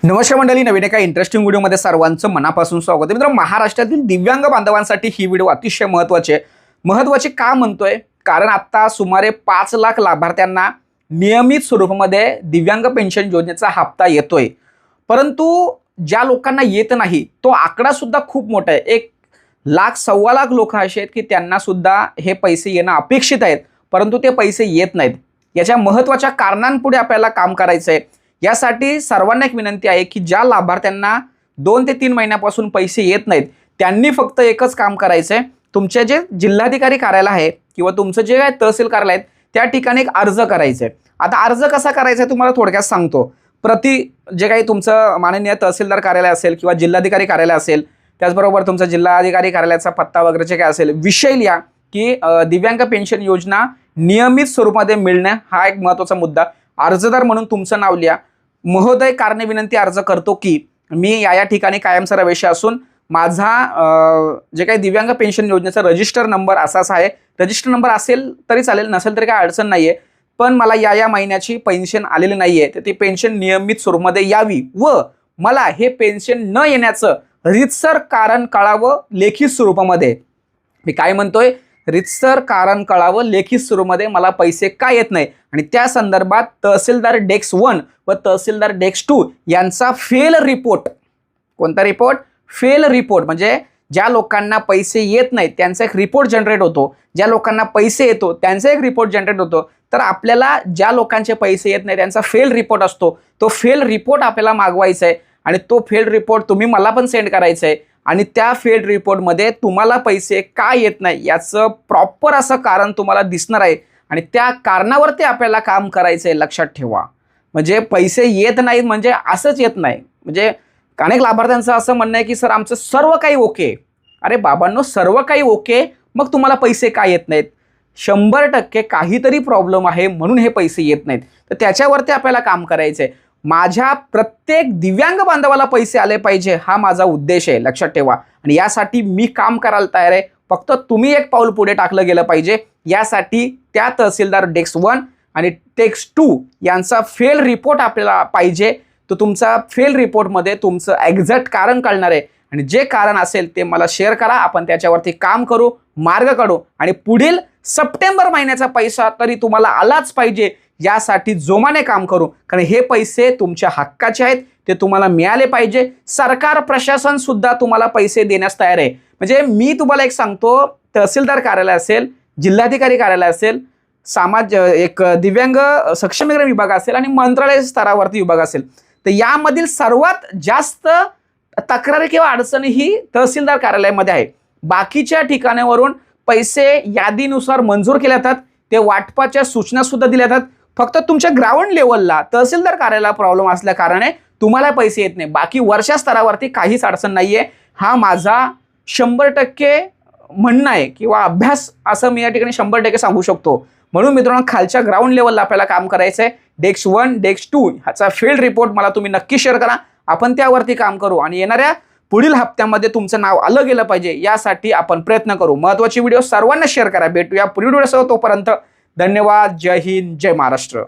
नमस्कार मंडळी, नवीन एका इंटरेस्टिंग व्हिडिओमध्ये सर्वांचं मनापासून स्वागत आहे. मित्रांनो, महाराष्ट्रातील दिव्यांग बांधवांसाठी ही व्हिडिओ अतिशय महत्त्वाची का म्हणतोय? कारण आता सुमारे 5 लाख लाभार्थ्यांना नियमित स्वरूपामध्ये दिव्यांग पेन्शन योजनेचा हप्ता येतोय. परंतु ज्या लोकांना येत नाही तो आकडा सुद्धा खूप मोठा आहे. 1 लाख सव्वा लाख लोक असे आहेत की त्यांना सुद्धा हे पैसे येणं अपेक्षित आहेत, परंतु ते पैसे येत नाहीत. याच्या महत्त्वाच्या कारणांपुढे आपल्याला काम करायचं आहे. यासाठी सर्वांना एक विनंती आहे की ज्या लाभार्थ्यांना 2 ते 3 महिन्यापासून पैसे येत नाहीत त्यांनी फक्त एकच काम करायचं आहे. तुमचे जे जिल्हाधिकारी कार्यालय आहे किंवा तुमचं जे तहसील कार्यालय आहे त्या ठिकाणी एक अर्ज करायचा आहे. आता अर्ज कसा करायचा आहे तुम्हाला थोडक्यात सांगतो. जे काही तुमचं माननीय तहसीलदार कार्यालय असेल किंवा जिल्हाधिकारी कार्यालय असेल, त्याचबरोबर तुमचा जिल्हाधिकारी कार्यालयाचा पत्ता वगैरे जे काय असेल, विषय लिहा की दिव्यांग पेन्शन योजना नियमित स्वरूपामध्ये मिळणे हा एक महत्त्वाचा मुद्दा. अर्जदार म्हणून तुमचं नाव लिहा. महोदय, कारणे विनंती अर्ज करतो की मी या ठिकाणी कायमचा रहिवासी असून माझा जे काही दिव्यांग पेन्शन योजनेचा रजिस्टर नंबर असाच आहे. रजिस्टर नंबर असेल तरी चालेल, नसेल तरी काय अडचण नाहीये, पण मला या महिन्याची पेन्शन आलेली नाहीये, तर ती पेन्शन नियमित स्वरूपामध्ये यावी व मला हे पेन्शन न येण्याचं रीतसर कारण कळावं लेखी स्वरूपामध्ये. मी काय म्हणतोय? रीतसर कारण कळावं लेखी स्वरूपामध्ये मला पैसे का येत नाही आणि त्या संदर्भात तहसीलदार डेस्क 1 व तहसीलदार डेस्क 2 यांचा फेल रिपोर्ट. कोणता रिपोर्ट? Fail report. म्हणजे ज्या लोकांना पैसे येत नाहीत त्यांचा एक रिपोर्ट जनरेट होतो, ज्या लोकांना पैसे येतो त्यांचा एक रिपोर्ट जनरेट होतो. तर आपल्याला ज्या लोकांचे पैसे येत नाही त्यांचा फेल रिपोर्ट असतो, तो फेल रिपोर्ट आपल्याला मागवायचा आहे आणि तो फेल रिपोर्ट तुम्ही मला पण सेंड करायचा आहे आणि त्या फेल रिपोर्टमध्ये तुम्हाला पैसे का येत नाही याचं प्रॉपर असं कारण तुम्हाला दिसणार आहे आणि त्या कारणावरती आपल्याला काम करायचं आहे. लक्षात ठेवा. म्हणजे पैसे येत नाहीत म्हणजे असंच येत नाही. म्हणजे अनेक लाभार्थ्यांचं असं म्हणणं आहे की सर आमचं सर्व काही ओके. अरे बाबांनो, सर्व काही ओके, मग तुम्हाला पैसे का येत नाहीत? 100% काहीतरी प्रॉब्लेम आहे म्हणून हे पैसे येत नाहीत. तर त्याच्यावरती आपल्याला काम करायचं आहे. माझ्या प्रत्येक दिव्यांग बांधवाला पैसे आले पाहिजे हा माझा उद्देश आहे. लक्षात ठेवा. आणि यासाठी मी काम करायला तयार आहे. फक्त तुम्ही एक पाऊल पुढे टाकलं गेलं पाहिजे. यासाठी त्या तहसीलदार डेस्क 1 आणि डेस्क 2 यांचा फेल रिपोर्ट आपल्याला पाहिजे. तो तुमचा फेल रिपोर्टमध्ये तुमचं एक्झॅक्ट कारण कळणार आहे आणि जे कारण असेल ते मला शेअर करा. आपण त्याच्यावरती काम करू, मार्ग काढू आणि पुढील सप्टेंबर महिन्याचा पैसा तरी तुम्हाला आलाच पाहिजे यासाठी जोमाने काम करू. कारण हे पैसे तुमच्या हक्काचे आहेत, ते तुम्हाला मिळाले पाहिजे. सरकार प्रशासन सुद्धा तुम्हाला पैसे देण्यास तयार आहे. म्हणजे मी तुम्हाला एक सांगतो, तहसीलदार कार्यालय असेल, जिल्हाधिकारी कार्यालय असेल, एक दिव्यांग सक्षमीकरण विभाग असेल आणि मंत्रालय स्तरावरती विभाग असेल, तर यामधील सर्वात जास्त तक्रारी किंवा अडचणी ही तहसीलदार कार्यालयामध्ये आहे. बाकीच्या ठिकाणावरून पैसे यादीनुसार मंजूर केले जातात, ते वाटपाच्या सूचना सुद्धा दिल्या जातात. फक्त तुमच्या ग्राउंड लेवलला तहसीलदार कार्यालयाला प्रॉब्लेम असल्या कारणे तुम्हाला पैसे येत नाही. बाकी वर्षा स्तरावरती काहीच अडचण नाहीये. हा माझा 100% म्हणणं आहे किंवा अभ्यास असं मी या ठिकाणी 100% सांगू शकतो. म्हणून मित्रांनो, खालच्या ग्राउंड लेवलला आपल्याला काम करायचं आहे. डेस्क 1 डेस्क 2 ह्याचा फील्ड रिपोर्ट मला तुम्ही नक्की शेअर करा. आपण त्यावरती काम करू आणि येणाऱ्या पुढील हप्त्यामध्ये तुमचं नाव आलं गेलं पाहिजे यासाठी आपण प्रयत्न करू. महत्त्वाची व्हिडिओ सर्वांना शेअर करा. भेटूया पुढील व्हिडिओसह. तोपर्यंत धन्यवाद. जय हिंद, जय महाराष्ट्र.